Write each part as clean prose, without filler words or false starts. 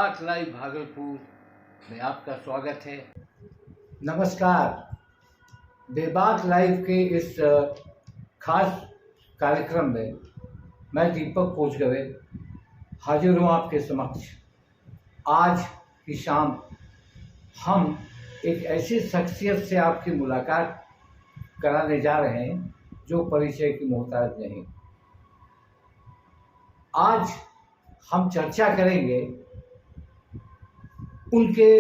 बेबाक लाइव भागलपुर में आपका स्वागत है। नमस्कार। बेबाक लाइव के इस खास कार्यक्रम में मैं दीपक कोचगवे हाजिर हूँ आपके समक्ष। आज की शाम हम एक ऐसी शख्सियत से आपकी मुलाकात कराने जा रहे हैं जो परिचय की मोहताज नहीं। आज हम चर्चा करेंगे उनके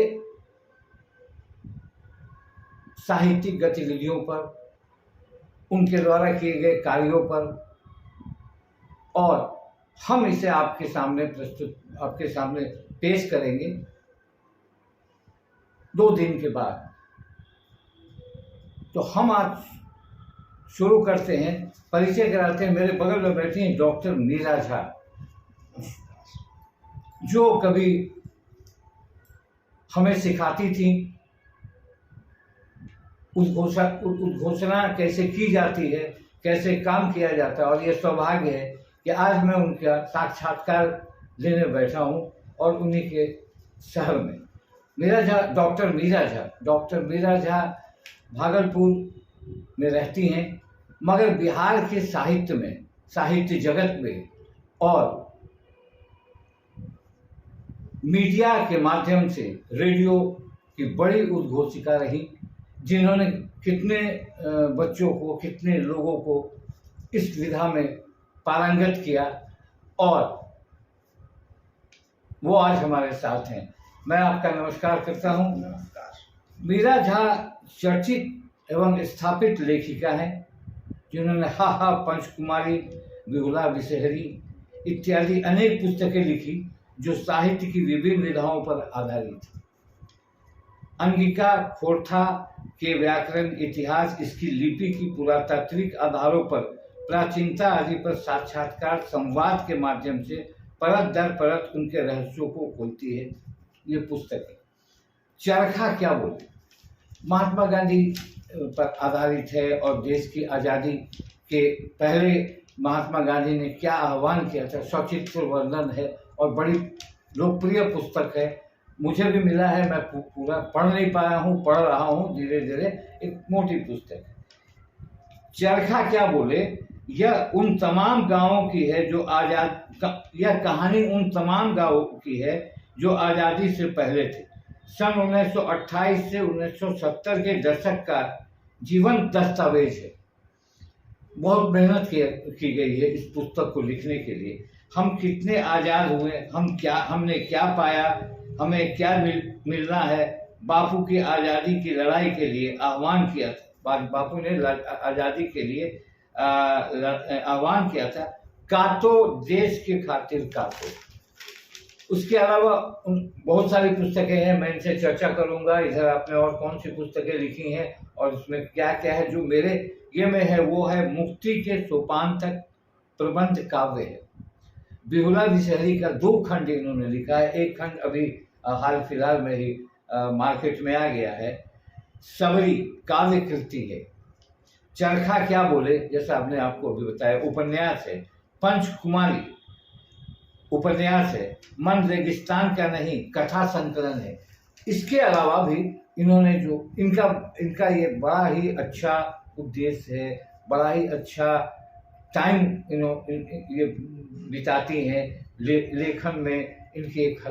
साहित्यिक गतिविधियों पर, उनके द्वारा किए गए कार्यों पर, और हम इसे आपके सामने पेश करेंगे 2 दिन के बाद। तो हम आज शुरू करते हैं, परिचय कराते हैं। मेरे बगल में बैठी हैं डॉक्टर मीरा झा, जो कभी हमें सिखाती थी उद्घोषणा कैसे की जाती है, कैसे काम किया जाता है। और ये सौभाग्य है कि आज मैं उनका साक्षात्कार लेने बैठा हूँ और उन्हीं के शहर में। डॉक्टर मीरा झा भागलपुर में रहती हैं, मगर बिहार के साहित्य जगत में और मीडिया के माध्यम से रेडियो की बड़ी उद्घोषिका रही, जिन्होंने कितने बच्चों को, कितने लोगों को इस विधा में पारंगत किया, और वो आज हमारे साथ हैं। मैं आपका नमस्कार करता हूं। नमस्कार। मीरा झा चर्चित एवं स्थापित लेखिका हैं, जिन्होंने हा हा, पंचकुमारी, बिहुला विषहरी इत्यादि अनेक पुस्तकें लिखी जो साहित्य की विभिन्न विधाओं पर आधारित थी। अंगिका खोरठा के व्याकरण, इतिहास, इसकी लिपि की पुरातात्विक आधारों पर, प्राचीनता आदि पर साक्षात्कार संवाद के माध्यम से परत दर परत उनके रहस्यों को खोलती है ये पुस्तक है। चरखा क्या बोले महात्मा गांधी पर आधारित है, और देश की आज़ादी के पहले महात्मा गांधी ने क्या आह्वान किया था, सचित्र वर्णन है और बड़ी लोकप्रिय पुस्तक है। मुझे भी मिला है, मैं पूरा पढ़ नहीं पाया हूँ, पढ़ रहा हूँ धीरे धीरे। एक मोटी पुस्तक है। चरखा क्या बोले, यह उन तमाम गांवों की है जो यह कहानी उन तमाम गांवों की है जो आज़ादी से पहले थे। सन 1928 से 1970 के दशक का जीवन दस्तावेज है। बहुत मेहनत की गई है इस पुस्तक को लिखने के लिए। हम कितने आज़ाद हुए, हमने क्या पाया, हमें क्या मिलना है। बापू की आज़ादी की लड़ाई के लिए आह्वान किया था, बापू ने आज़ादी के लिए आह्वान किया था, कातो देश के खातिर कातो। उसके अलावा बहुत सारी पुस्तकें हैं, मैं इनसे चर्चा करूंगा। इधर आपने और कौन सी पुस्तकें लिखी हैं और उसमें क्या क्या है। जो मेरे ये में है वो है मुक्ति के सोपान तक प्रबंध काव्य है। बिहुला विषहरी का 2 खंड इन्होंने लिखा है, एक खंड अभी हाल फिलहाल में ही मार्केट में आ गया है। सबरी काव्य कृति है। चरखा क्या बोले, जैसा आपने आपको अभी बताया, उपन्यास है। पंचकुमारी उपन्यास है। मन रेगिस्तान का नहीं, कथा संकलन है। इसके अलावा भी इन्होंने जो इनका ये बड़ा ही अच्छा उद्देश्य है, बड़ा ही अच्छा टाइम ये बिताती हैं लेखन में। इनकी एक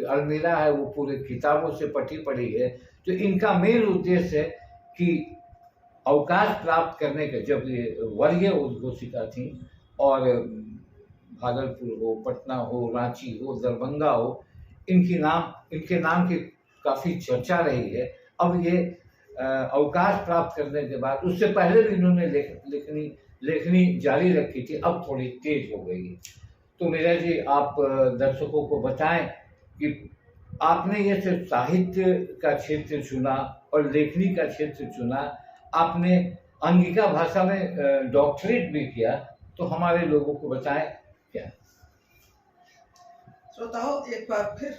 अलमीरा है, वो पूरे किताबों से पटी पड़ी है। तो इनका मेन उद्देश्य है कि अवकाश प्राप्त करने के, जब ये वर्गीय उद्घोषिका थी और भागलपुर हो, पटना हो, रांची हो, दरभंगा हो, इनके नाम की काफ़ी चर्चा रही है। अब ये अवकाश प्राप्त करने के बाद, उससे पहले भी इन्होंने लेखनी जारी रखी थी, अब थोड़ी तेज हो गई है। तो मीरा जी, आप दर्शकों को बताएं कि आपने ये सिर्फ साहित्य का क्षेत्र चुना और लेखनी का क्षेत्र चुना, आपने अंगिका भाषा में डॉक्टरेट भी किया, तो हमारे लोगों को बताएं क्या। श्रोताओं, एक बार फिर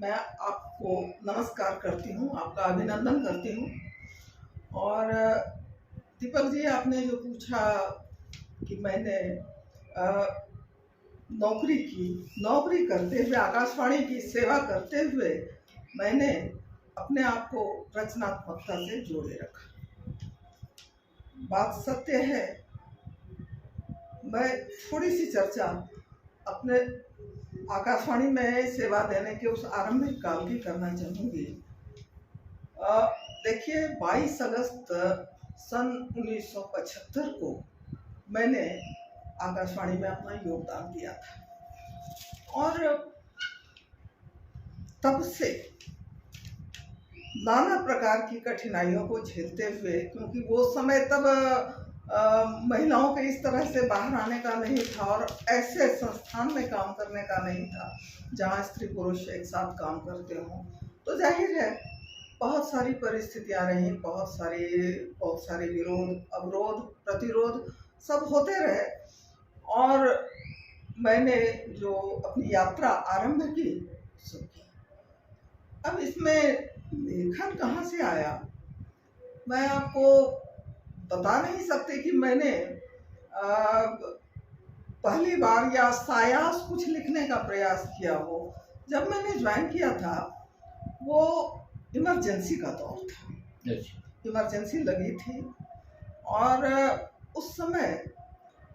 मैं आपको नमस्कार करती हूँ, आपका अभिनंदन करती हूँ। और दीपक जी, आपने जो पूछा कि मैंने नौकरी की। नौकरी करते हुए, आकाशवाणी की सेवा करते हुए मैंने अपने आप को रचनात्मकता से जोड़े रखा। बात सत्य है, मैं थोड़ी सी चर्चा अपने आकाशवाणी में सेवा देने के उस आरंभिक काल की करना चाहूँगी। देखिए, 22 अगस्त सन 1975 को मैंने आकाशवाणी में अपना योगदान दिया था और तब से नाना प्रकार की कठिनाइयों को झेलते हुए, क्योंकि वो समय तब महिलाओं के इस तरह से बाहर आने का नहीं था और ऐसे संस्थान में काम करने का नहीं था जहाँ स्त्री पुरुष एक साथ काम करते हों, तो जाहिर है बहुत सारी परिस्थितियां रही, बहुत सारे विरोध, अवरोध, प्रतिरोध सब होते रहे। और मैंने जो अपनी यात्रा आरंभ की सो की। अब इसमें लेखन कहाँ से आया, मैं आपको बता नहीं सकती कि मैंने पहली बार या सायास कुछ लिखने का प्रयास किया हो। जब मैंने ज्वाइन किया था वो इमरजेंसी का दौर था, इमरजेंसी लगी थी और उस समय,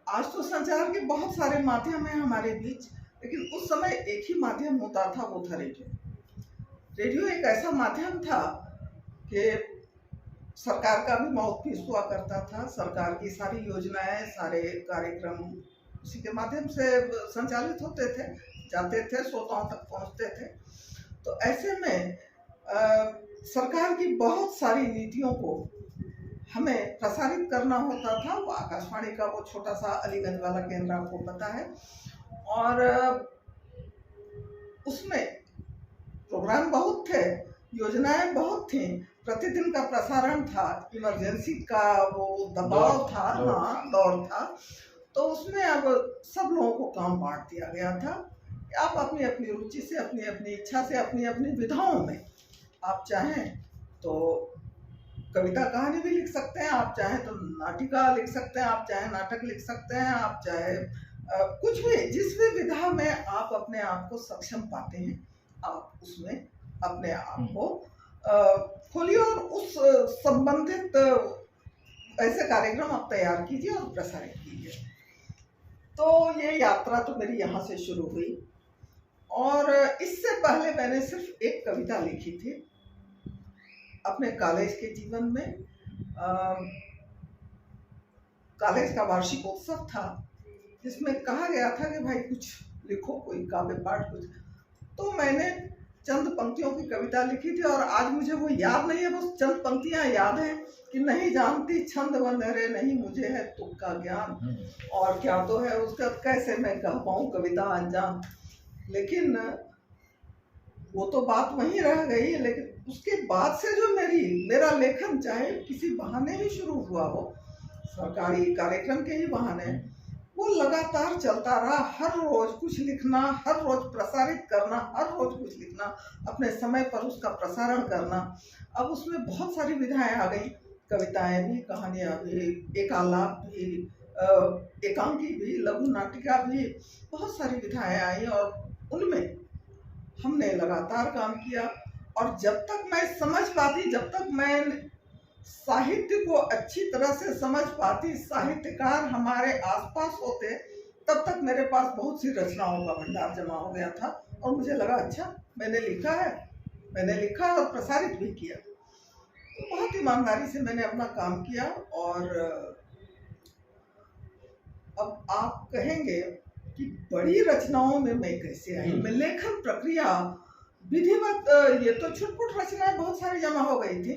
आज तो संचार के बहुत सारे माध्यम हैं हमारे बीच, लेकिन उस समय एक ही माध्यम होता था, वो था रेडियो। रेडियो एक ऐसा माध्यम था कि सरकार का भी माउथपीस हुआ करता था, सरकार की सारी योजनाएं, सारे कार्यक्रम उसी के माध्यम से संचालित होते थे, जाते थे, श्रोताओं तक पहुंचते थे। तो ऐसे में सरकार की बहुत सारी नीतियों को हमें प्रसारित करना होता था। वो आकाशवाणी का वो छोटा सा अलीगंज वाला केंद्र आपको पता है, और उसमें प्रोग्राम बहुत थे, योजनाएं बहुत थी, प्रतिदिन का प्रसारण था, इमरजेंसी का वो दबाव था, हाँ दौर था। तो उसमें अब सब लोगों को काम बांट दिया गया था। आप अपनी अपनी रुचि से, अपनी अपनी इच्छा से, अपनी अपनी विधाओं में, आप चाहें तो कविता कहानी भी लिख सकते हैं, आप चाहें तो नाटिका लिख सकते हैं, आप चाहें नाटक लिख सकते हैं, आप चाहे कुछ भी, जिस भी विधा में आप अपने आप को सक्षम पाते हैं, आप उसमें अपने आप को खोलिए और उस संबंधित ऐसे कार्यक्रम आप तैयार कीजिए और प्रसारित कीजिए। तो ये यात्रा तो मेरी यहाँ से शुरू हुई और इससे पहले मैंने सिर्फ एक कविता लिखी थी अपने कॉलेज के जीवन में। कॉलेज का वार्षिकोत्सव था जिसमें कहा गया था कि भाई कुछ लिखो, कोई काव्य पाठ कुछ। तो मैंने चंद पंक्तियों की कविता लिखी थी और आज मुझे वो याद नहीं है, बस चंद पंक्तियां याद हैं कि नहीं जानती छंद वंदरे, नहीं मुझे है तुक का ज्ञान, और क्या तो है उसका, कैसे मैं कह पाऊँ कविता अनजान। लेकिन वो तो बात वहीं रह गई, लेकिन उसके बाद से जो मेरा लेखन चाहे किसी बहाने ही शुरू हुआ हो, सरकारी कार्यक्रम के ही बहाने, वो लगातार चलता रहा। हर रोज कुछ लिखना, हर रोज प्रसारित करना, हर रोज कुछ लिखना, अपने समय पर उसका प्रसारण करना। अब उसमें बहुत सारी विधाएं आ गई, कविताएं भी, कहानियां भी, एकालाप भी, एकांकी भी, लघु नाटिका भी, बहुत सारी विधाएं आई और उनमें हमने लगातार काम किया। और जब तक मैं समझ पाती, जब तक मैं साहित्य को अच्छी तरह से समझ पाती, साहित्यकार हमारे आसपास होते, तब तक मेरे पास बहुत सी रचनाओं का भंडार जमा हो गया था और मुझे लगा अच्छा मैंने लिखा है, मैंने लिखा और प्रसारित भी किया। तो बहुत ईमानदारी से मैंने अपना काम किया। और अब आप कहेंगे कि बड़ी रचनाओं में मैं कैसे आई। मैं लेखन प्रक्रिया विधिवत, ये तो छुटपुट रचनाएं बहुत सारी जमा हो गई थी,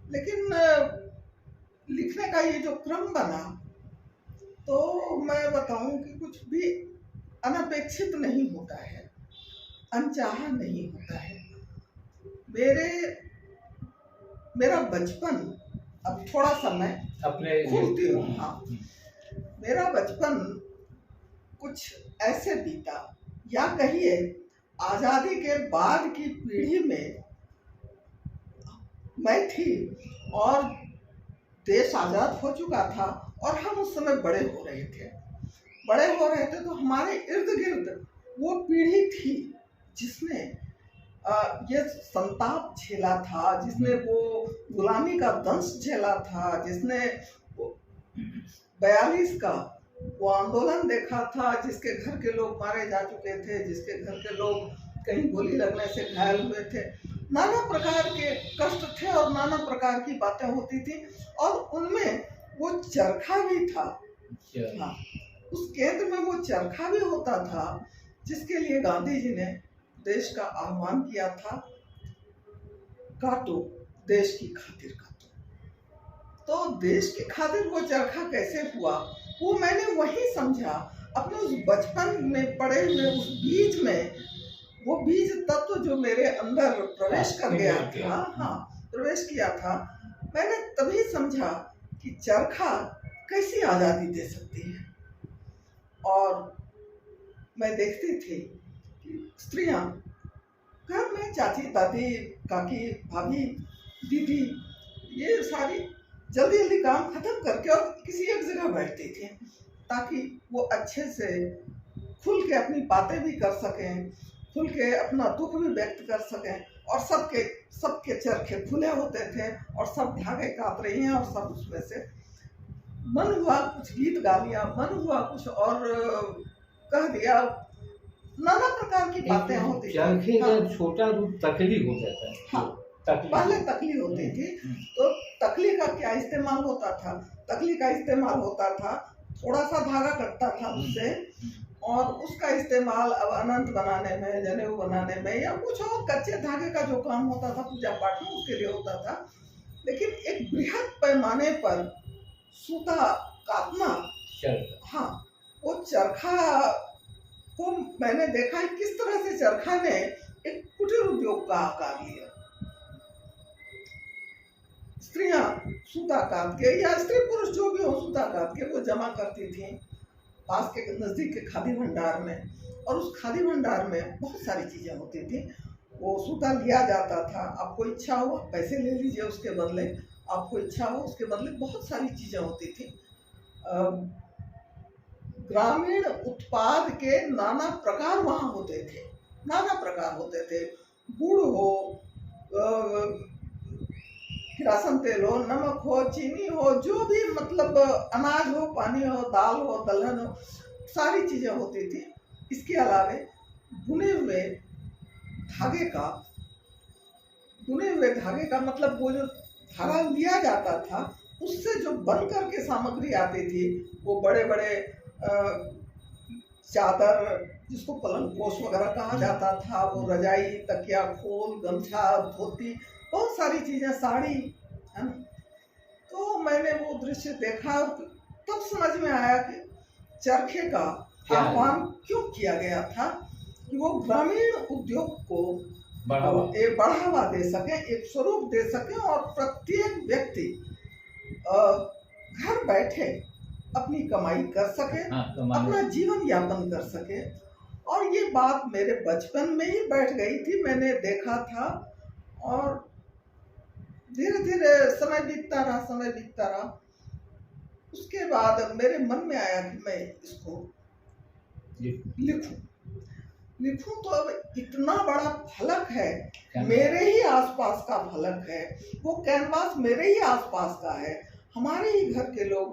लेकिन लिखने का ये जो क्रम बना, तो मैं बताऊं कि कुछ भी अनपेक्षित नहीं होता है, अनचाहा नहीं होता है। मेरा बचपन, अब थोड़ा सा मैं अपने खुलती हूँ, हाँ, मेरा बचपन कुछ ऐसे बीता, या कहिए आजादी के बाद की पीढ़ी में मैं थी और देश आजाद हो चुका था और हम उस समय बड़े हो रहे थे। बड़े हो रहे थे तो हमारे इर्द गिर्द वो पीढ़ी थी जिसने ये संताप झेला था, जिसने वो गुलामी का दंश झेला था, जिसने 42 का वो आंदोलन देखा था, जिसके घर के लोग मारे जा चुके थे, जिसके घर के लोग कहीं गोली लगने से घायल हुए थे। नाना प्रकार के कष्ट थे और नाना प्रकार की बातें होती थी और उनमें वो चरखा भी था। हाँ, उस केंद्र में वो चरखा भी होता था जिसके लिए गांधी जी ने देश का आह्वान किया था, काटो देश की खातिर काटो। तो देश की खातिर वो चरखा कैसे हुआ वो मैंने वही समझा अपने उस बचपन में पड़े हुए उस बीज में, वो बीज तत्व जो मेरे अंदर प्रवेश कर गया था, हाँ प्रवेश किया था। मैंने तभी समझा कि चरखा कैसी आज़ादी दे सकती है। और मैं देखती थी कि स्त्रियां घर में चाची दादी काकी भाभी दीदी ये सारी जल्दी जल्दी काम खत्म करके और किसी एक जगह बैठती थी ताकि वो अच्छे से खुल के अपनी बातें भी कर सकें, खुल के अपना दुख भी व्यक्त कर सकें। और सबके चरखे खुले होते थे और सब धागे काट रही हैं और सब उसमें से मन हुआ कुछ गीत गा लिया, मन हुआ कुछ और कह दिया, नाना प्रकार की बातें होती थी। चरखे का छोटा रूप तकली हो जाता है। हाँ, पहले तकली होती थी तो तकली का क्या इस्तेमाल होता था? तकली का इस्तेमाल होता था, थोड़ा सा धागा कटता था उससे और उसका इस्तेमाल अब अनंत बनाने में, जनेऊ बनाने में या कुछ और कच्चे धागे का जो काम होता था पूजा पाठ में उसके लिए होता था। लेकिन एक बृहद पैमाने पर सूता काटना, हाँ वो चरखा को मैंने देखा है किस तरह से चरखा ने एक कुटीर उद्योग का आकार लिया। स्त्रियां सूता काट के या स्त्री पुरुष जो भी हो सूता काट के वो जमा करती थी पास के नजदीक के खादी भंडार में, और उस खादी भंडार में बहुत सारी चीजें होती थी। वो सूता लिया जाता था, आपको इच्छा हो पैसे ले लीजिए उसके बदले, आपको इच्छा हो उसके बदले बहुत सारी चीजें होती थी। ग्रामीण उत्पाद के नाना प्रकार वहाँ होते थे, नाना प्रकार होते थे। गुड़ हो, किरासन तेल हो, नमक हो, चीनी हो, जो भी मतलब अनाज हो, पानी हो, दाल हो, दलहन हो, सारी चीजें होती थी। इसके अलावे बुने हुए धागे का मतलब वो जो धागा लिया जाता था उससे जो बन करके सामग्री आती थी वो बड़े बड़े चादर जिसको पलंगपोश वगैरह कहा जाता था, वो रजाई, तकिया खोल, गमछा, धोती, बहुत सारी चीजें, साड़ी, है ना। तो मैंने वो दृश्य देखा तब समझ में आया कि चरखे का आह्वान क्यों किया गया था कि वो ग्रामीण उद्योग को बढ़ावा दे सके, एक स्वरूप दे सके और प्रत्येक व्यक्ति घर बैठे अपनी कमाई कर सके, अपना जीवन यापन कर सके। और ये बात मेरे बचपन में ही बैठ गई थी, मैंने देखा था। और धीरे धीरे समय बीतता रहा। उसके बाद मेरे मन में आया कि मैं इसको लिखूं तो अब इतना बड़ा फलक है, मेरे ही आसपास का फलक है, वो कैनवास मेरे ही आसपास का है, हमारे ही घर के लोग।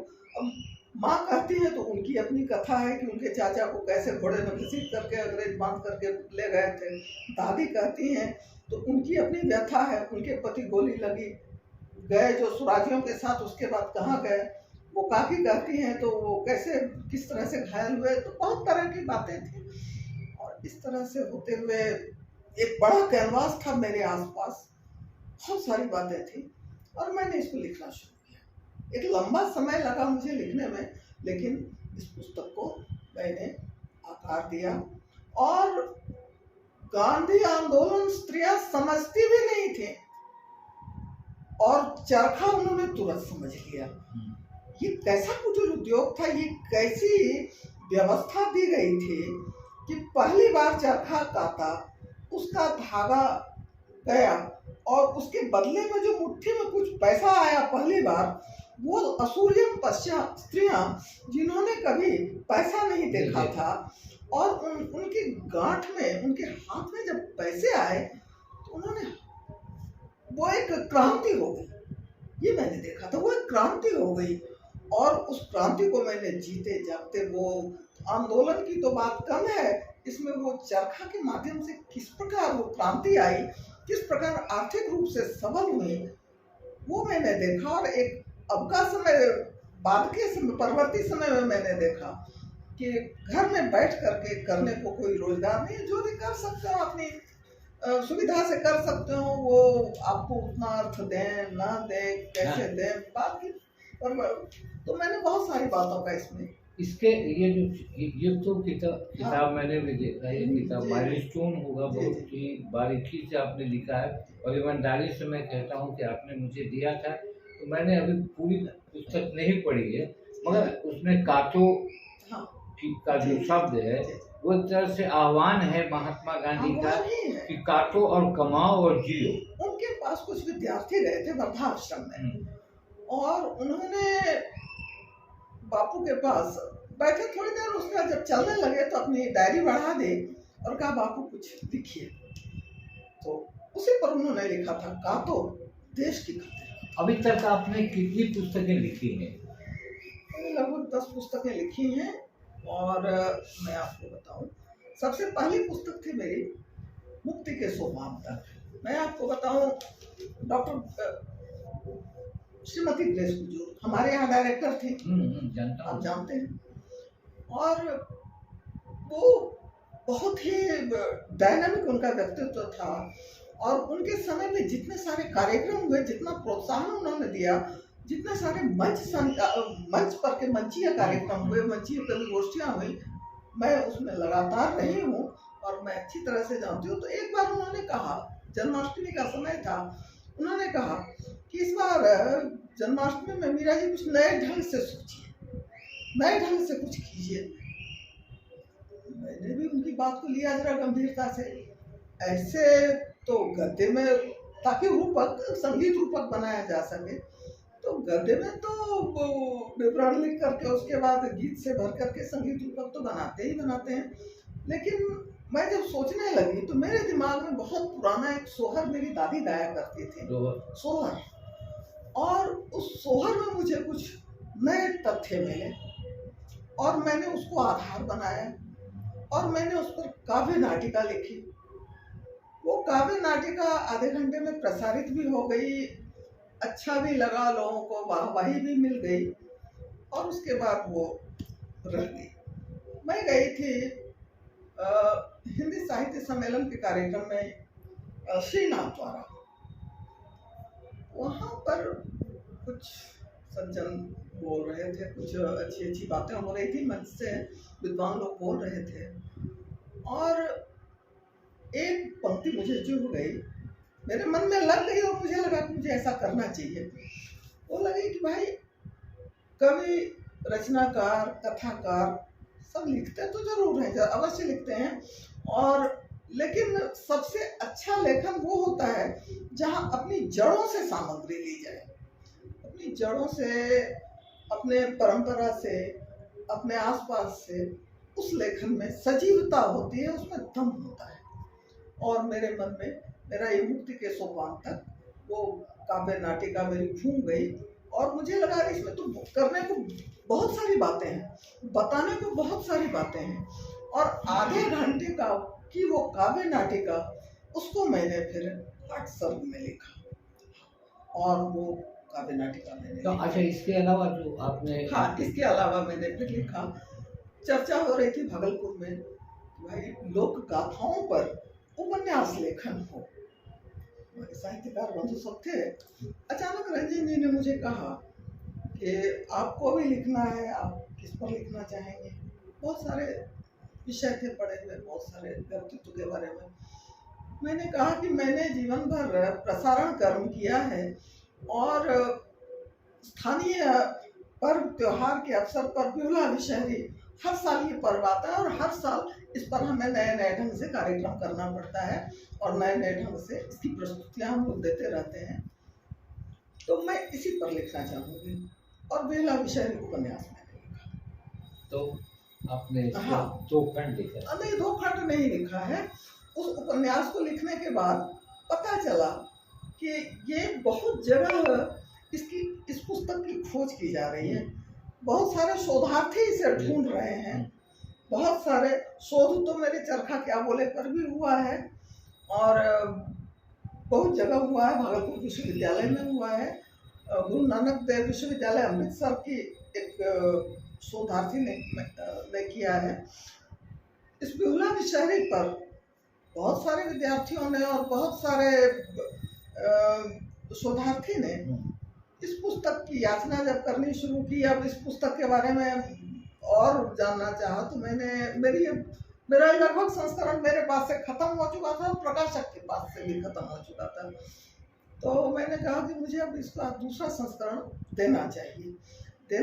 माँ कहती है तो उनकी अपनी कथा है कि उनके चाचा को कैसे घोड़े में घसीट करके अंग्रेज बांध करके ले गए थे। दादी कहती हैं तो उनकी अपनी व्यथा है, उनके पति गोली लगी गए जो सुराजियों के साथ, उसके बाद कहाँ गए। वो काकी कहती हैं तो वो कैसे किस तरह से घायल हुए। तो बहुत तरह की बातें थी और इस तरह से होते हुए एक बड़ा कैनवास था मेरे आसपास, बहुत सारी बातें थी और मैंने इसको लिखना शुरू किया। एक लंबा समय लगा मुझे लिखने में, लेकिन इस पुस्तक को मैंने आकार दिया। और गांधी आंदोलन स्त्रियां समझती भी नहीं थी और चरखा उन्होंने तुरंत समझ लिया। ये कैसा कुटीर उद्योग था, ये कैसी व्यवस्था दी गई थी कि पहली बार चरखा काटा, उसका धागा गया और उसके बदले में जो मुट्ठी में कुछ पैसा आया पहली बार, वो असूलियन पश्चात स्त्रियां जिन्होंने कभी पैसा नहीं देखा था और उनकी गांठ में, उनके हाथ में जब पैसे आए तो उन्होंने, वो एक क्रांति हो गई। ये मैंने देखा था, वो एक क्रांति हो गई। और उस क्रांति को मैंने जीते जागते, वो आंदोलन की तो बात कम है, इसमें वो चरखा के माध्यम से किस प्रकार वो क्रांति आई, किस प्रकार आर्थिक रूप से सबल हुई, वो मैंने देखा। और एक अब का समय, बाद के समय, परवर्ती समय में मैंने देखा कि घर में बैठ करके करने को कोई रोजगार नहीं है। जो भी कर सकते हो अपनी सुविधा से कर सकते हो, वो आपको उतना अर्थ दें ना दें, कैसे दें, बात की। और तो मैंने बहुत सारी बातों का इसमें इसके ये तो किताब मैंने भी देखा है। ये किताब माइलस्टोन होगा, बहुत ही बारीकी से आपने लिखा है। और ईमानदारी से मैं कहता हूँ कि आपने मुझे दिया था, तो मैंने अभी पूरी पुस्तक नहीं पढ़ी है, मगर उसमें कातो का जो शब्द है वो एक तरह से आह्वान है महात्मा गांधी का कि काटो और कमाओ और जियो। उनके पास कुछ विद्यार्थी गए थे वृद्धाश्रम में, और उन्होंने बापू के पास बैठे थोड़ी देर, उसके बाद जब चलने लगे तो अपनी डायरी बढ़ा दी और कहा बापू कुछ लिखिए। तो उसी पर उन्होंने लिखा था कातो देश की खातिर। अभी तक आपने कितनी पुस्तकें लिखी हैं? लगभग 10 पुस्तकें लिखी हैं। और मैं आपको बताऊं, सबसे पहली पुस्तक थी मेरी मुक्ति के सोपान तक। मैं आपको बताऊं, डॉक्टर श्रीमती ग्रेस गुजूर हमारे यहाँ डायरेक्टर थी, आप जानते हैं। और वो बहुत ही डायनामिक उनका व्यक्तित्व था। और उनके समय में जितने सारे कार्यक्रम हुए, जितना प्रोत्साहन उन्होंने दिया, जितने सारे मंच पर के मंचीय कार्यक्रम हुए, मंचीय गोष्ठियाँ हुई, मैं उसमें लगातार रही हूँ और मैं अच्छी तरह से जानती हूँ। तो एक बार उन्होंने कहा, जन्माष्टमी का समय था, उन्होंने कहा कि इस बार जन्माष्टमी में मीरा जी कुछ नए ढंग से सोचिए, नए ढंग से कुछ कीजिए। मैंने भी उनकी बात को लिया जरा गंभीरता से। ऐसे तो गद्य में, ताकि रूपक, संगीत रूपक बनाया जा सके, तो गद्य में तो विवरण लिख करके उसके बाद गीत से भर करके संगीत रूपक तो बनाते ही बनाते हैं। लेकिन मैं जब सोचने लगी तो मेरे दिमाग में बहुत पुराना एक सोहर मेरी दादी गाया करती थी, सोहर। और उस सोहर में मुझे कुछ नए तथ्य मिले और मैंने उसको आधार बनाया और मैंने उस पर काव्य नाटिका लिखी। वो काव्य नाटिका आधे घंटे में प्रसारित भी हो गई, अच्छा भी लगा, लोगों को वाहवाही भी मिल गई, और उसके बाद वो रह गई। मैं गई थी हिंदी साहित्य सम्मेलन के कार्यक्रम में श्रीनाथ द्वारा। वहाँ पर कुछ सज्जन बोल रहे थे, कुछ अच्छी अच्छी बातें हो रही थी, मंच से विद्वान लोग बोल रहे थे, और एक पंक्ति मुझे चुभ गई, मेरे मन में लग गई और मुझे लगा कि मुझे ऐसा करना चाहिए। वो लगी कि भाई कवि, रचनाकार, कथाकार सब लिखते तो जरूर हैं, अवश्य लिखते हैं, और लेकिन सबसे अच्छा लेखन वो होता है जहाँ अपनी जड़ों से सामग्री ली जाए, अपनी जड़ों से, अपने परंपरा से, अपने आसपास से। उस लेखन में सजीवता होती है, उसमें दम होता है। और मेरे मन में मेरा ये मुक्ति के सोपान तक वो काव्य नाटिका मेरी घूम गई, और मुझे लगा इसमें तो करने को बहुत सारी बातें हैं, बताने को बहुत सारी बातें हैं। और आधे घंटे का कि वो काव्य नाटिका, उसको मैंने फिर 8 शब्द में लिखा, और वो काव्य नाटिका मैंने तो अच्छा, इसके अलावा जो आपने, हाँ, इसके अलावा मैंने फिर लिखा। चर्चा हो रही थी भागलपुर में, भाई लोक गाथाओं पर उपन्यास लेखन हो। साहित्यकार बंधु सब थे। अचानक रंजन जी ने मुझे कहा कि आपको भी लिखना है, आप किस पर लिखना चाहेंगे। बहुत सारे विषय थे पढ़े हुए, बहुत सारे व्यक्तित्व के बारे में। मैंने कहा कि मैंने जीवन भर प्रसारण कर्म किया है, और स्थानीय पर्व त्योहार के अवसर पर बिहुला विषहरी हर साल ये पर्व आता है, और हर साल इस पर हमें नए नए ढंग से कार्यक्रम करना पड़ता है, और नए नए ढंग से इसकी प्रस्तुतियां हम लोग देते रहते हैं। तो मैं इसी पर लिखना चाहूँगी। और बेला विषय उपन्यास मैंने लिखा। तो आपने हाँ। 2 खंड लिखा? नहीं, 2 खंड नहीं लिखा है। उस उपन्यास को लिखने के बाद पता चला कि ये बहुत जगह इस पुस्तक की खोज की जा रही है। बहुत सारे शोधार्थी इसे ढूंढ रहे हैं। बहुत सारे शोध तो मेरे चरखा क्या बोले पर भी हुआ है और बहुत जगह हुआ है। भागलपुर विश्वविद्यालय में हुआ है। गुरु नानक देव विश्वविद्यालय अमृतसर की एक शोधार्थी ने किया है। इस बिहुला की शहरी पर बहुत सारे विद्यार्थियों ने और बहुत सारे शोधार्थी ने इस पुस्तक की याचना जब करनी शुरू की, अब इस पुस्तक के बारे में और जानना चाहा, तो मेरा लगभग संस्करण मेरे पास से खत्म हो चुका था और प्रकाशक के पास से भी खत्म हो चुका था। तो मैंने कहा कि मुझे अब इसका दूसरा संस्करण देना चाहिए। तो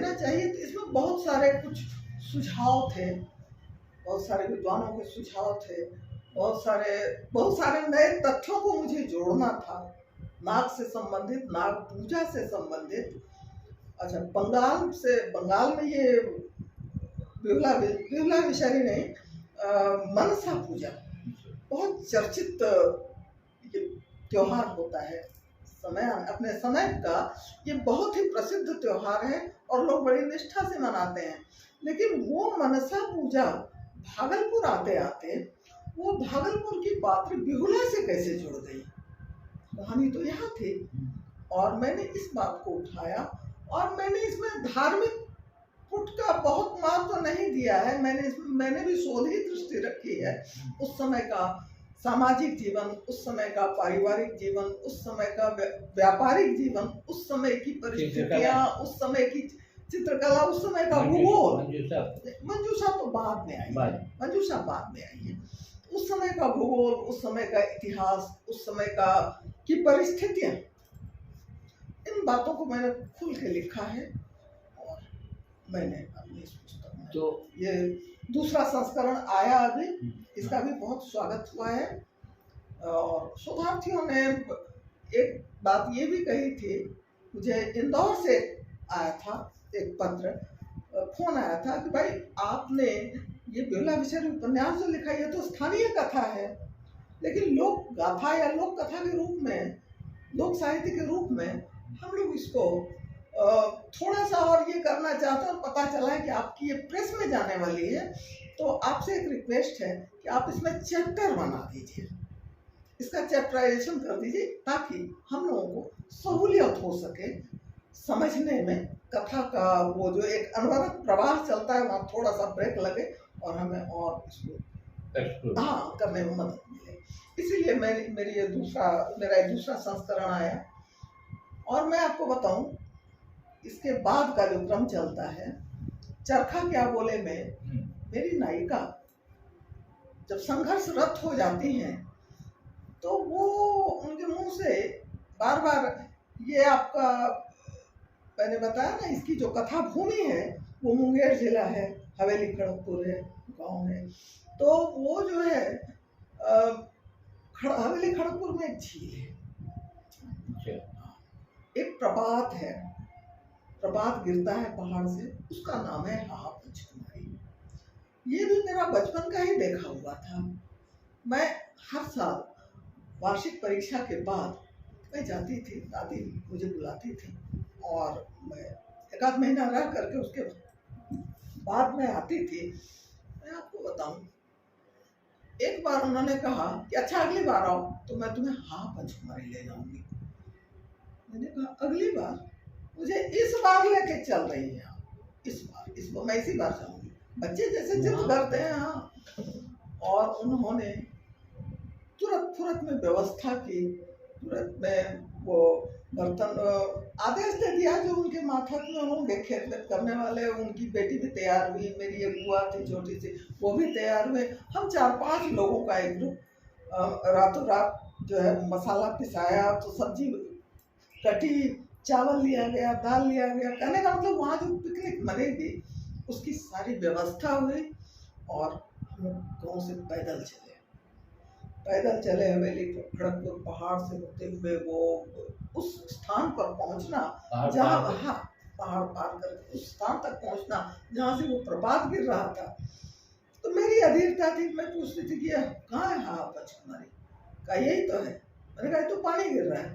इसमें बहुत सारे कुछ सुझाव थे, बहुत सारे विद्वानों के सुझाव थे, बहुत सारे नए तथ्यों को मुझे जोड़ना था। नाग से संबंधित, नाग पूजा से संबंधित। अच्छा, बंगाल में ये बिहुला विषहरी नहीं, मनसा पूजा बहुत चर्चित त्योहार होता है। अपने समय का ये बहुत ही प्रसिद्ध त्योहार है और लोग बड़ी निष्ठा से मनाते हैं। लेकिन वो मनसा पूजा भागलपुर आते आते वो भागलपुर की पात्र बिहुला से कैसे जुड़ गई, कहानी तो यहाँ थी। और मैंने इस बात को उठाया और मैंने इसमें धार्मिक पुट का बहुत महत्व तो नहीं दिया है। मैंने भी शोध ही दृष्टि रखी है। उस समय का सामाजिक जीवन, उस समय का पारिवारिक जीवन, उस समय का व्यापारिक जीवन, उस समय की परिस्थितियाँ, उस समय की चित्रकला, उस समय का भूगोल। मंजूषा तो बाद में आई है, मंजूषा बाद में आई है। उस समय का भूगोल, उस समय का इतिहास, उस समय की परिस्थितियाँ, इन बातों को मैंने खुल के लिखा है और मैंने अपनी इस पुस्तक में तो ये दूसरा संस्करण आया अभी, इसका भी बहुत स्वागत हुआ है। और शोधार्थियों ने एक बात ये भी कही थी, मुझे इंदौर से आया था एक पत्र, फोन आया था कि भाई आपने ये बिहुला विषहरी उपन्यास जो लिखा, ये तो स्थानीय कथा है, लेकिन लोक गाथा या लोक कथा के रूप में, लोक साहित्य के रूप में हम लोग इसको थोड़ा सा और ये करना चाहते हैं। और पता चला है कि आपकी ये प्रेस में जाने वाली है, तो आपसे एक रिक्वेस्ट है कि आप इसमें चैप्टर बना दीजिए, इसका चैप्टराइजेशन कर दीजिए, ताकि हम लोगों को सहूलियत हो सके समझने में। कथा का वो जो एक अनवरत प्रवाह चलता है, वहाँ थोड़ा सा ब्रेक लगे और हमें और इसको करने में मदद मिले। इसीलिए मेरा एक दूसरा संस्करण आया। और मैं आपको बताऊं, इसके बाद का जो क्रम चलता है, चरखा क्या बोले में मेरी नायिका जब संघर्षरत हो जाती हैं, तो वो उनके मुंह से बार बार ये आपका, मैंने बताया ना, इसकी जो कथा भूमि है वो मुंगेर जिला है, हवेली खड़गपुर है, गांव है। तो वो जो है हवेली खड़गपुर में एक झील है, एक प्रपात है, प्रपात गिरता है पहाड़ से, उसका नाम है हाहा पंचकुमारी। ये भी मेरा बचपन का ही देखा हुआ था। मैं हर साल वार्षिक परीक्षा के बाद मैं जाती थी, दादी मुझे बुलाती थी और मैं एक आध महीना रह करके उसके बाद में आती थी। मैं आपको बताऊं, एक बार उन्होंने कहा कि अच्छा अगली बार आओ तो मैं तुम्हें हाहा पंचकुमारी ले जाऊंगी। मैंने कहा अगली बार, मुझे इस बार लेके चल रही है आप, इस बार मैं इसी बार जाऊंगी। बच्चे जैसे जिद करते हैं। हाँ, और उन्होंने तुरंत में व्यवस्था की, तुरंत में वो बर्तन आदेश दे दिया जो उनके माथक में होंगे खेत करने वाले। उनकी बेटी भी तैयार हुई, मेरी एक बुआ थी छोटी सी, वो भी तैयार हुए। हम 4-5 लोगों का एक ग्रुप रातों रात जो है मसाला पिसाया, तो सब्जी कटी, चावल लिया गया, दाल लिया गया। कहने का मतलब वहाँ जो पिकनिक मनेगी उसकी सारी व्यवस्था हुई। और हम लोग गाँव से पैदल चले हवेली खड़गपुर पहाड़ से होते हुए वो उस स्थान पर पहुँचना जहाँ, हाँ, पहाड़ पार करके उस स्थान तक पहुंचना जहाँ से वो प्रपात गिर रहा था। तो मेरी अधीरता थी, मैं पूछती थी कि कहाँ है हाँ पंचकुमारी? कहा यही तो है। मैंने कहा तो पानी गिर रहा है।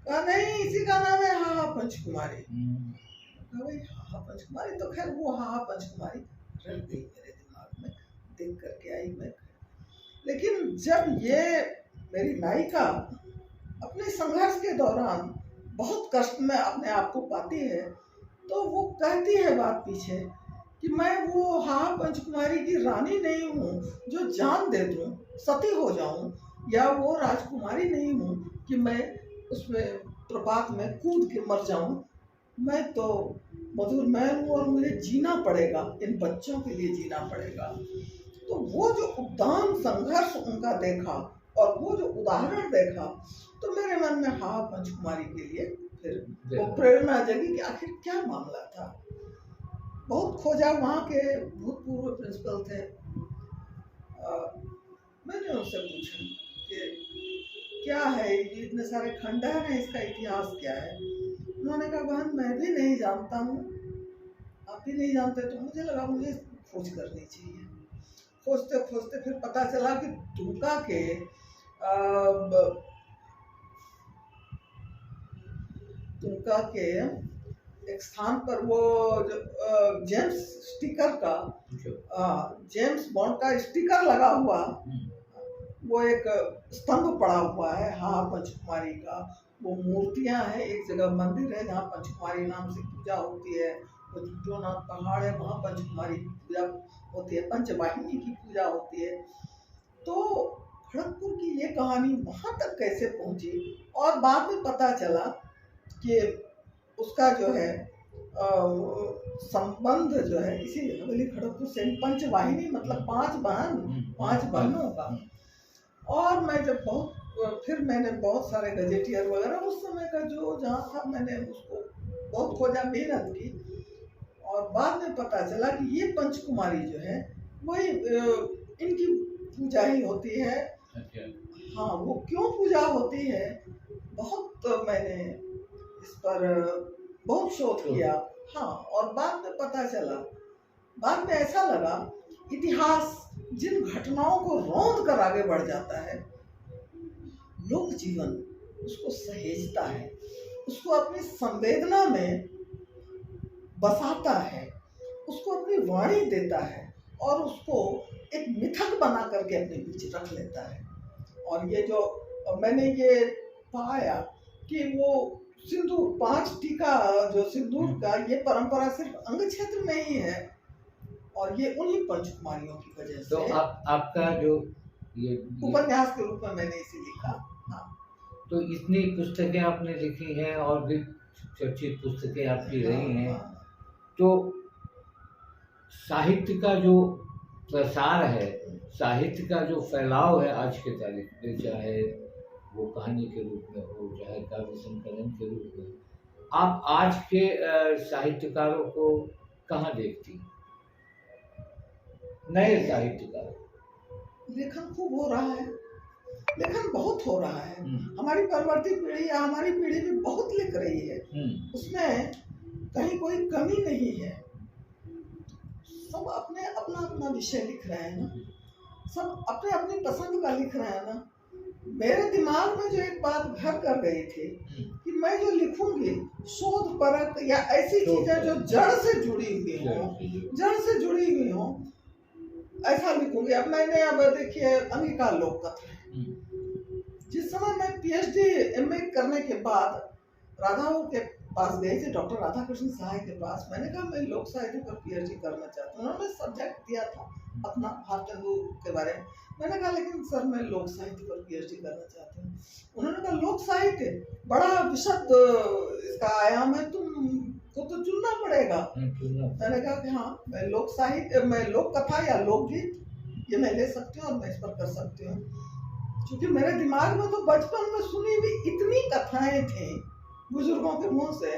कहा नहीं, इसी का नाम है हाँ पंचकुमारी। कहा भाई हाँ पंचकुमारी, तो खैर वो हाँ पंचकुमारी रह गई मेरे दिमाग में, देख करके आई मैं। लेकिन जब ये मेरी नायिका अपने संघर्ष के दौरान बहुत कष्ट में अपने आप को पाती है, तो वो कहती है बात पीछे कि मैं वो हाँ पंचकुमारी की रानी नहीं हूँ जो जान दे दूँ, सती हो जाऊँ, या वो राजकुमारी नहीं हूँ कि मैं उसमें प्रपात में कूद के मर जाऊँ। मैं तो मधुर मैं हूँ और मुझे जीना पड़ेगा, इन बच्चों के लिए जीना पड़ेगा। तो वो जो उद्दाम संघर्ष उनका देखा और वो जो उदाहरण देखा, तो मेरे मन में हाँ पंचकुमारी के लिए फिर वो प्रेरणा जगी कि आखिर क्या मामला था। बहुत खोजा, वहाँ के भूतपूर्व प्रिंसिपल थे, मैंने उनसे पूछा कि क्या है ये इतने सारे खंडहर हैं, इसका इतिहास क्या है? उन्होंने कहा बहन मैं भी नहीं जानता हूँ, आप भी नहीं जानते। तो मुझे लगा मुझे खोज करनी चाहिए। खोजते खोजते फिर पता चला कि दुमका के एक स्थान पर वो जेम्स स्टिकर का जेम्स बॉन्ड का स्टिकर लगा हुआ वो एक स्तंभ पड़ा हुआ है हाँ पंचकुमारी का। वो मूर्तियां हैं, एक जगह मंदिर है जहाँ पंचकुमारी नाम से पूजा होती है। वो जुटोनाथ पहाड़ है, वहाँ पंचकुमारी की पूजा होती है, पंचवाहिनी की पूजा होती है। तो खड़गपुर की ये कहानी वहाँ तक कैसे पहुँची, और बाद में पता चला कि उसका जो है संबंध जो है इसी हवेली खड़गपुर से, पंचवाहिनी मतलब 5 बहनों का। और मैं जब फिर मैंने बहुत सारे गजेटियर वगैरह उस समय का जो जहाँ था, मैंने उसको बहुत खोजा, मेहनत की, और बाद में पता चला कि ये पंचकुमारी जो है वही इनकी पूजा ही होती है। हाँ, वो क्यों पूजा होती है, बहुत मैंने इस पर बहुत शोध किया। हाँ, और बाद में पता चला, बाद में ऐसा लगा इतिहास जिन घटनाओं को रौंद कर आगे बढ़ जाता है, लोक जीवन उसको सहेजता है, उसको अपनी संवेदना में बसाता है, उसको अपनी वाणी देता है और उसको एक मिथक बना करके अपने बीच रख लेता है। और ये जो मैंने ये पाया कि वो सिंदूर 5 टीका जो सिंदूर का, ये परंपरा सिर्फ अंग क्षेत्र में ही है, और ये उन्हीं पंचकुमारियों की वजह से। तो आपका जो ये उपन्यास के रूप में मैंने इसे लिखा। हाँ, तो इतनी पुस्तकें आपने लिखी हैं और भी चर्चित पुस्तकें आपकी रही हैं, तो साहित्य का जो प्रसार है, साहित्य का जो फैलाव है आज के तारीख में, चाहे वो कहानी के रूप में हो, चाहे काव्य संकलन के रूप में, आप आज के साहित्यकारों को कहाँ देखती हैं? नए साहित्यकार लेखन खूब हो रहा है, लेखन बहुत हो रहा है। हमारी परवर्ती पीढ़ी या हमारी पीढ़ी भी बहुत लिख रही है, उसमें कहीं कोई कमी नहीं है। सब अपने अपना अपना विषय लिख रहे हैं ना, सब अपने अपनी पसंद का लिख रहे हैं ना। मेरे दिमाग में जो एक बात घर कर गई थी कि मैं जो लिखूंगी शोध परक या ऐसी चीजें जो जड़ से जुड़ी हुई हो, ऐसा लिखूंगी। अब मैंने देखिए अंगिका लोक कथा है, जिस समय मैं PhD MA करने के बाद राधाओं के पास गई थी, डॉक्टर राधा कृष्ण सहाय के पास, मैंने कहा मैं लोक साहित्य पर PhD करना चाहता हूँ। उन्होंने सब्जेक्ट दिया था अपना भारतेंदु के बारे में। मैंने कहा लेकिन सर मैं लोक साहित्य पर PhD करना चाहती हूँ। उन्होंने कहा लोक साहित्य बड़ा विशद इसका आयाम है, तुमको तो चुनना पड़ेगा। मैंने कहा कि हाँ, मैं लोक साहित्य, मैं लोक कथा या लोकगीत ये मैं ले सकती हूँ और मैं इस पर कर सकती हूँ, क्योंकि मेरे दिमाग में तो बचपन में सुनी हुई इतनी कथाएं थी बुजुर्गों के मुंह से।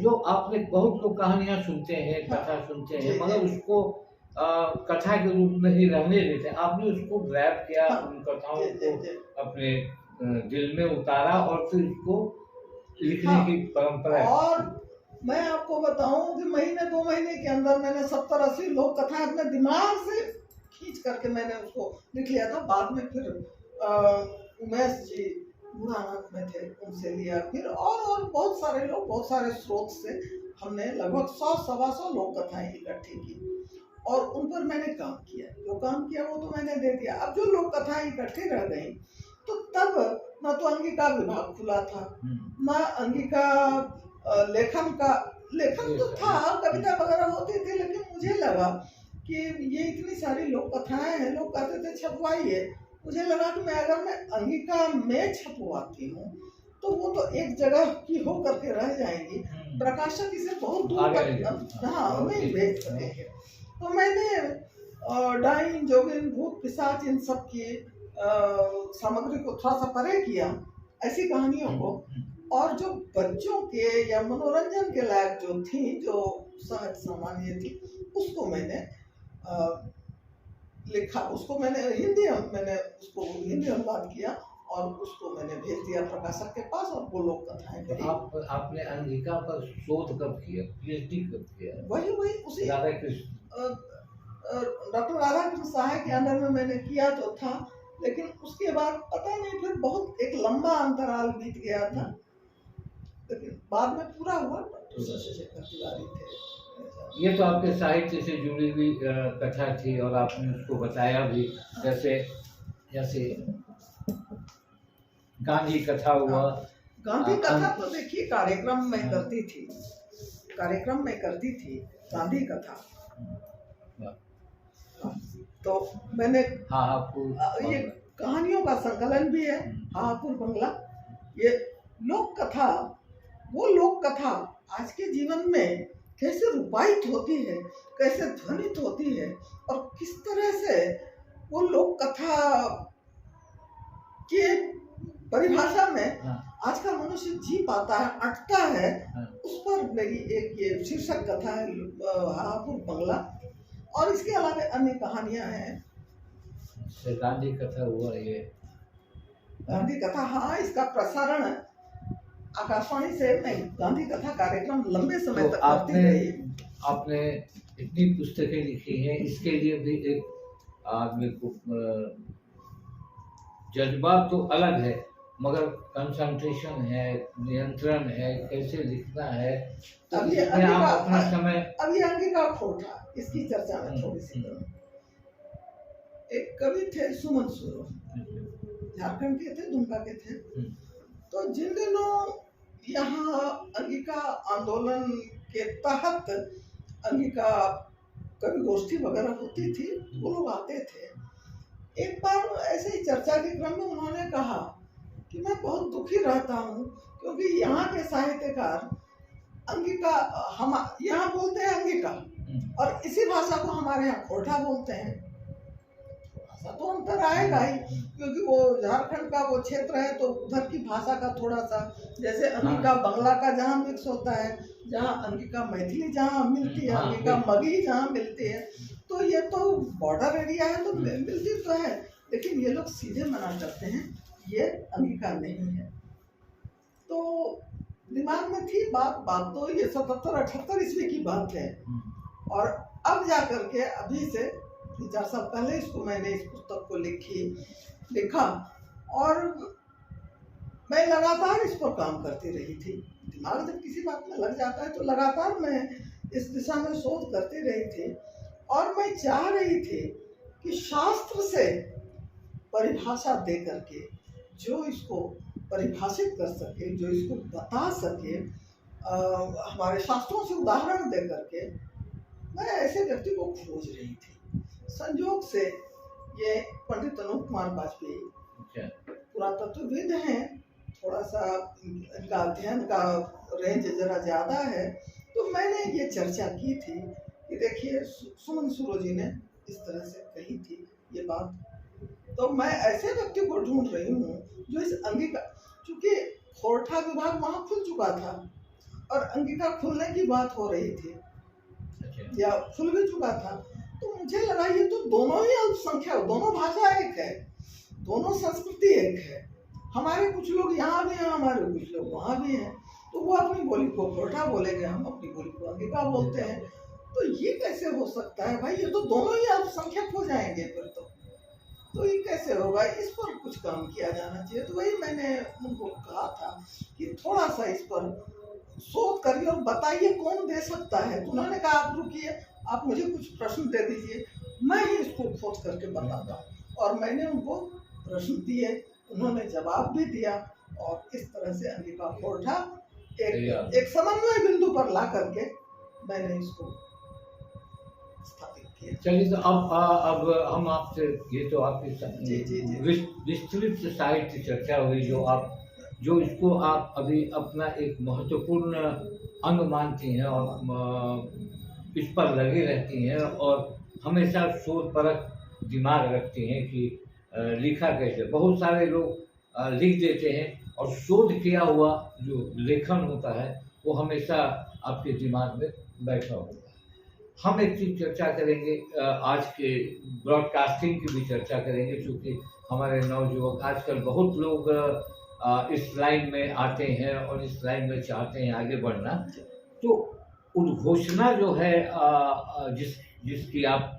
जो आपने बहुत लोग कहानियां सुनते हैं, कथा सुनते हैं, मगर उसको कथा के रूप में ही रहने देते हैं। आपने उसको ग्रैब किया, उन कथाओं को अपने दिल में उतारा और फिर उसको लिखने की परंपरा। और मैं आपको बताऊं कि महीने 2 महीने के अंदर मैंने 70-80 लोक कथाएं अपने दिमाग से खींच करके मैंने उसको लिख लिया था। बाद में फिर उमेश जी बुढ़ानाथ में थे, उनसे लिया, फिर और बहुत सारे लोग, बहुत सारे स्रोत से हमने लगभग 100-125 लोक कथाएं इकट्ठी की और उन पर मैंने काम किया। जो काम किया वो तो मैंने दे दिया। अब जो लोक कथाएं इकट्ठी रह गई तो तब न तो अंगिका विभाग खुला था, न अंगिका लेखन तो था, कविता वगैरह होती थी, लेकिन मुझे लगा कि ये इतनी सारी लोक कथाएं हैं, लोग कहते थे छपवाइए। मुझे लगा कि अगर मैं अंगिका में छपवाती हूँ तो वो तो एक जगह की हो करके रह जाएंगी, प्रकाशक इसे बहुत दूर तक नहीं भेज सकेंगे। तो मैंने डाइन, जोगिन, भूत, पिशाच इन सब की सामग्री को थोड़ा सा परे किया, ऐसी कहानियों को, और जो बच्चों के या मनोरंजन के लायक जो थी, जो सहज सामान्य थी, उसको मैंने लिखा, उसको मैंने हिंदी अनुवाद किया और उसको मैंने भेज दिया प्रकाशक के पास, और वो लोक कथाएं मेरी। आपने अंगिका पर शोध कब किया, पीएचडी कब किया? वही उसी राधाकृष्ण, डॉक्टर राधाकृष्ण सहाय के अंदर में मैंने किया तो था, लेकिन उसके बाद पता नहीं, फिर बहुत एक लंबा अंतराल बीत गया था, लेकिन बाद में पूरा हुआ। डॉक्टर शशिशेखर तिवारी थे। ये तो आपके साहित्य से जुड़ी हुई कथा थी और आपने उसको बताया भी, जैसे गांधी कथा हुआ। गांधी कथा तो देखिए कार्यक्रम में करती थी गांधी कथा। तो मैंने ये कहानियों का संकलन भी है, हाहापुर बंगला। ये लोक कथा, वो लोक कथा आज के जीवन में कैसे रूपायित होती है, कैसे ध्वनित होती है, और किस तरह से वो लोक कथा के परिभाषा में आज का मनुष्य जी पाता है, अटता है, उस पर मेरी एक ये शीर्षक कथा है, हाहापुर बंगला। और इसके अलावा अन्य कहानियां हैं। गांधी कथा हुआ, ये गांधी कथा, हाँ, इसका प्रसारण आकाशवाणी से गांधी कथा कार्यक्रम लंबे समय तक करती रही। आपने इतनी पुस्तकें लिखी हैं, इसके लिए भी एक आदमी को जज्बा तो अलग है, मगर कंसंट्रेशन है, नियंत्रण है, कैसे लिखना है। तो अब ये अंगिका खोटा, इसकी चर्चा में थोड़ी सी करूं। एक कवि थे सुमन सुरो, झारखंड के थे, दुमका के थे। तो जिन दिनों यहाँ अंगिका आंदोलन के तहत अंगिका कवि गोष्ठी वगैरह होती थी, वो लोग आते थे। एक बार ऐसे ही चर्चा के क्रम में उन्होंने कहा कि मैं बहुत दुखी रहता हूँ, क्योंकि यहाँ के साहित्यकार अंगिका, हम यहाँ बोलते हैं अंगिका, और इसी भाषा को हमारे यहाँ खोटा बोलते हैं। भाषा तो अंतर आएगा ही, क्योंकि वो झारखंड का वो क्षेत्र है, तो उधर की भाषा का थोड़ा सा, जैसे अंगिका बंगला का जहाँ मिक्स होता है, जहाँ अंगिका मैथिली जहाँ मिलती है, अंगिका मगही जहाँ मिलती है, तो ये तो बॉर्डर एरिया है, तो मिलती तो है, लेकिन ये लोग सीधे मना करते हैं, ये अंगिका नहीं है। तो दिमाग में थी बात तो ये 77-78 ईस्वी की बात है, और अब जा करके अभी से 3-4 साल पहले इसको मैंने इस पुस्तक को लिखा, और मैं लगातार इस पर काम करती रही थी। दिमाग जब किसी बात में लग जाता है तो लगातार मैं इस दिशा में शोध करती रही थी, और मैं चाह रही थी कि शास्त्र से परिभाषा दे करके जो इसको परिभाषित कर सके, जो इसको बता सके, हमारे शास्त्रों से उदाहरण दे करके, मैं ऐसे व्यक्ति को खोज रही थी। संयोग से ये पंडित अनूप कुमार वाजपेयी पुरातत्वविद हैं, थोड़ा सा इनका अध्ययन का रेंज जरा ज़्यादा है, तो मैंने ये चर्चा की थी कि देखिए सुमन सुरो जी ने इस तरह से कही थी ये बात। तो मैं ऐसे व्यक्ति को ढूंढ रही हूँ जो इस अंगिका, चूंकि खोरठा विभाग वहाँ खुल चुका था और अंगिका खुलने की बात हो रही थी, या खुल भी चुका था, तो मुझे लगा ये तो दोनों ही अल्पसंख्यक, दोनों भाषा एक है, दोनों संस्कृति एक है, हमारे कुछ लोग यहाँ भी हैं, हमारे कुछ लोग वहाँ भी हैं, तो वो अपनी बोली को कोठा बोलेंगे, हम अपनी बोली को अंगिका बोलते हैं। तो ये कैसे हो सकता है भाई? ये तो दोनों ही अल्पसंख्यक हो जाएंगे फिर तो ये कैसे होगा? इस पर कुछ काम किया जाना चाहिए। तो वही मैंने उनको कहा था कि थोड़ा सा इस पर शोध करिए और बताइए कौन दे सकता है। तो उन्होंने कहा आप रुकिए, आप मुझे कुछ प्रश्न दे दीजिए, मैं ही इसको खोज करके बताता हूँ। और मैंने उनको प्रश्न दिए, उन्होंने जवाब भी दिया और इस तरह से अंगिका कोठा एक समन्वय बिंदु पर ला करके मैंने इसको स्थापित किया। चलिए, तो अब हम आपसे, ये तो आपकी जी। विस्तृत साहित्य चर्चा हुई, जो इसको आप अभी अपना एक महत्वपूर्ण अंग मानती हैं और इस पर लगी रहती हैं और हमेशा शोध परक दिमाग रखती हैं कि लिखा कैसे। बहुत सारे लोग लिख देते हैं और शोध किया हुआ जो लेखन होता है वो हमेशा आपके दिमाग में बैठा होता है। हम एक चीज़ चर्चा करेंगे, आज के ब्रॉडकास्टिंग की भी चर्चा करेंगे, क्योंकि हमारे नवयुवक आजकल बहुत लोग इस लाइन में आते हैं और इस लाइन में चाहते हैं आगे बढ़ना। तो उद्घोषणा जो है जिसकी आप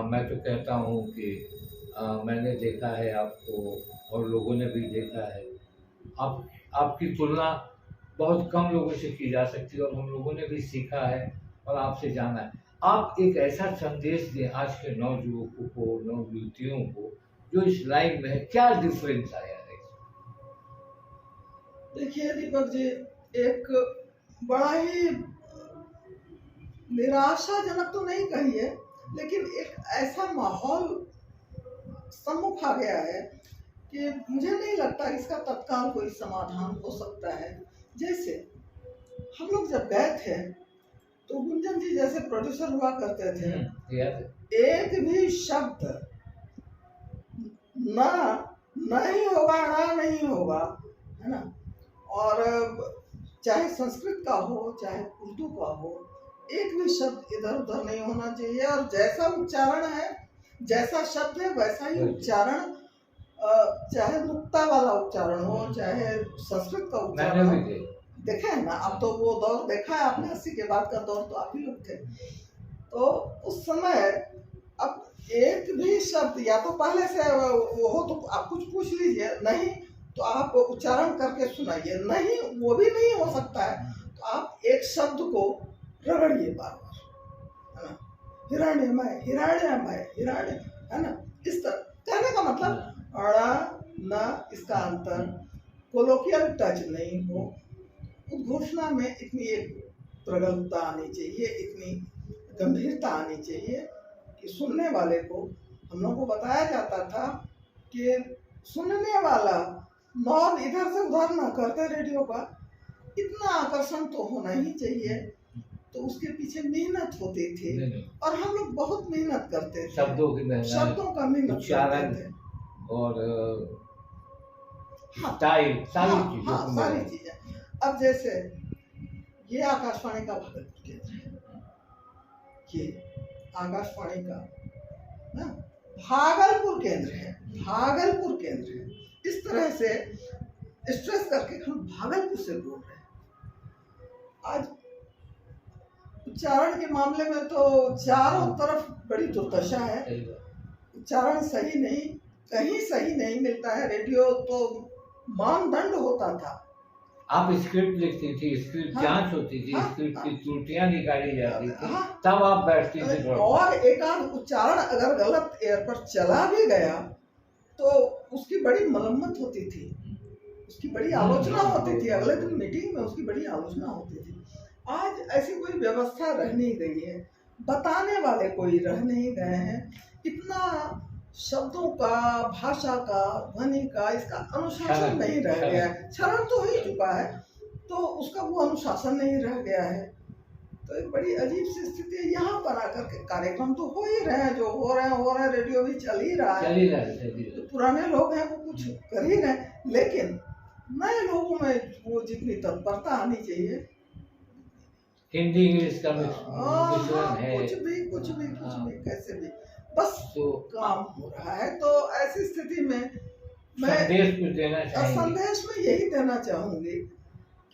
मैं तो कहता हूँ कि मैंने देखा है आपको और लोगों ने भी देखा है, आपकी तुलना बहुत कम लोगों से की जा सकती है और हम लोगों ने भी सीखा है और आपसे जाना है। आप एक ऐसा संदेश दें आज के नवयुवकों को, नवयुवतियों को जो इस लाइन में है, क्या डिफरेंस आया है? देखिए दीपक जी, एक बड़ा ही निराशाजनक तो नहीं कहिए, लेकिन एक ऐसा माहौल सम्मुख आ गया है कि मुझे नहीं लगता इसका तत्काल कोई समाधान हो सकता है। जैसे हम लोग जब गए थे तो गुंजन जी जैसे प्रोड्यूसर हुआ करते थे, एक भी शब्द ना नहीं होगा, ना नहीं होगा, है ना। और चाहे संस्कृत का हो चाहे उर्दू का हो, एक भी शब्द इधर उधर नहीं होना चाहिए। और जैसा उच्चारण है, जैसा शब्द है वैसा ही उच्चारण, चाहे नुक्ता वाला उच्चारण हो चाहे संस्कृत का उच्चारण हो। देखे है ना, अब तो वो दौर देखा है आपने, 80 के बाद का दौर तो आप ही लोग थे। तो उस समय अब एक भी शब्द या तो पहले से वो हो तो आप कुछ पूछ लीजिए, नहीं तो आप उच्चारण करके सुनाइए, नहीं वो भी नहीं हो सकता है तो आप एक शब्द को रगड़िए बार बार, है ना। हिरण्यमय, हिरण्यमय, हिरण्य, है ना। इस तरह कहने का मतलब अड़ा ना, इसका अंतर कोलोकियल टच नहीं हो। उद्घोषणा में इतनी एक प्रगल्भता आनी चाहिए, इतनी गंभीरता आनी चाहिए कि सुनने वाले को, हम लोगों को बताया जाता था कि सुनने वाला नॉब इधर से उधर ना करते रेडियो का, इतना आकर्षण तो होना ही चाहिए। तो उसके पीछे मेहनत होती थी और हम लोग बहुत मेहनत करते थे, शब्दों का मेहनत करते थे और सारी चीजें। अब जैसे ये आकाशवाणी का भागलपुर केंद्र है, ये आकाशवाणी का ना भागलपुर केंद्र है, भागलपुर केंद्र है। इस तरह से स्ट्रेस करके हम भागलपुर से बोल रहे हैं। आज उच्चारण के मामले में तो चारों तरफ बड़ी दुर्दशा है, उच्चारण सही नहीं, कहीं सही नहीं मिलता है। रेडियो तो मानदंड होता था, आप स्क्रिप्ट लिखती थी, स्क्रिप्ट जांच होती थी, स्क्रिप्ट की त्रुटियां निकाली जाती थी, तब आप बैठती थी। और एक आध उच्चारण अगर गलत एयर पर चला भी गया तो उसकी बड़ी मरम्मत होती थी, उसकी बड़ी आलोचना होती थी, अगले दिन मीटिंग में उसकी बड़ी आलोचना होती थी। आज ऐसी कोई व्यवस्था रह नहीं गई है, बताने वाले कोई रह नहीं गए हैं। इतना शब्दों का, भाषा का, ध्वनि का, इसका अनुशासन नहीं रह गया है। क्षरण तो हो ही चुका है तो उसका वो अनुशासन नहीं रह गया है। तो एक बड़ी अजीब सी स्थिति है। यहाँ पर आकर के कार्यक्रम तो हो ही रहे हैं, जो हो रहे हैं, रेडियो भी चल ही रहा है, तो पुराने लोग हैं वो कुछ कर ही रहे, लेकिन नए लोगों में वो जितनी तत्परता आनी चाहिए, हिंदी इंग्लिश का मिश्रण है, कुछ भी कैसे भी बस तो काम हो रहा है। तो ऐसी स्थिति में मैं संदेश कुछ देना चाहिए। संदेश में यही देना चाहूंगी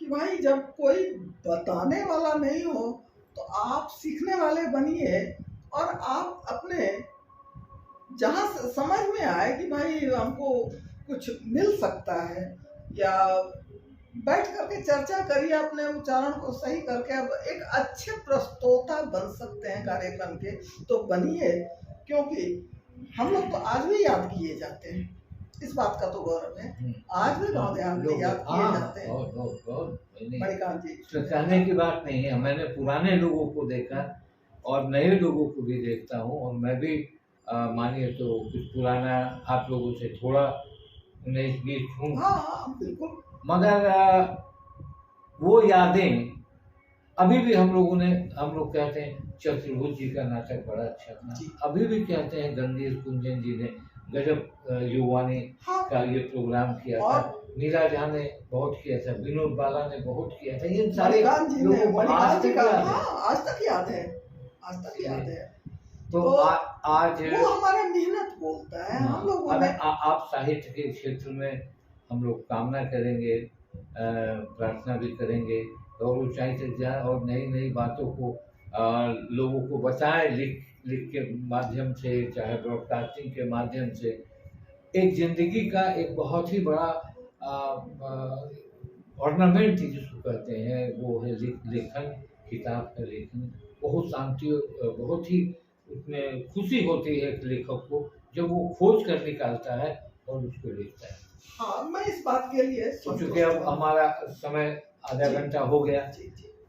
कि भाई जब कोई बताने वाला नहीं हो तो आप सीखने वाले बनिए और आप अपने जहाँ समझ में आए कि भाई हमको कुछ मिल सकता है, या बैठ करके चर्चा करिए, अपने उच्चारण को सही करके अब एक अच्छे प्रस्तोता बन सकते हैं कार्यक्रम के, तो बनिए। क्योंकि हम लोग तो आज भी याद किए जाते हैं, इस बात का तो गौरव है, आज भी गाँव देहात में याद किए जाते हैं। मणिकांत जी, कहने की बात नहीं है, मैंने पुराने लोगों को देखा और नए लोगों को भी देखता हूँ, और मैं भी मानिए तो कुछ पुराना आप लोगों से थोड़ा 19-20 हूँ। हाँ बिल्कुल। मगर वो यादें अभी भी हम लोग कहते हैं चतुर्भुज जी का नाटक बड़ा अच्छा था, अभी भी कहते हैं गंदीर कुंजन जी ने गजब युवानी का ये प्रोग्राम किया था, मीरा जहाँ ने बहुत किया था, विनोद बाला ने बहुत किया था, ये सारे लोगों को आज तक याद है, आज तक याद है। तो आज वो हमारा मेहनत बोलता है। हम लोगों ने आप साहित्य के क्षेत्र में हम लोग कामना करेंगे, प्रार्थना भी करेंगे और ऊंचाई तक जाए और नई नई बातों को लोगों को बताएं, लिख के माध्यम से, चाहे ब्रॉडकास्टिंग के माध्यम से। एक जिंदगी का एक बहुत ही बड़ा ऑर्नामेंट जिसको कहते हैं वो है लेखन, किताब का लेखन। बहुत शांति, बहुत ही उसमें खुशी होती है एक लेखक को जब वो खोज कर निकालता है और उसको लिखता है। हाँ, मैं इस बात के लिए क्योंकि अब हमारा समय आधा घंटा हो गया,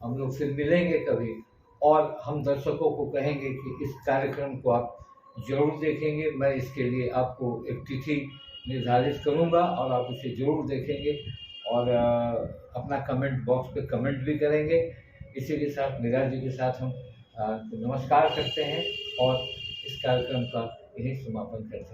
हम लोग फिर मिलेंगे कभी और हम दर्शकों को कहेंगे कि इस कार्यक्रम को आप जरूर देखेंगे। मैं इसके लिए आपको एक तिथि निर्धारित करूंगा और आप उसे जरूर देखेंगे और अपना कमेंट बॉक्स पे कमेंट भी करेंगे। इसी के साथ मीरा जी के साथ हम नमस्कार करते हैं और इस कार्यक्रम का यही समापन करते हैं।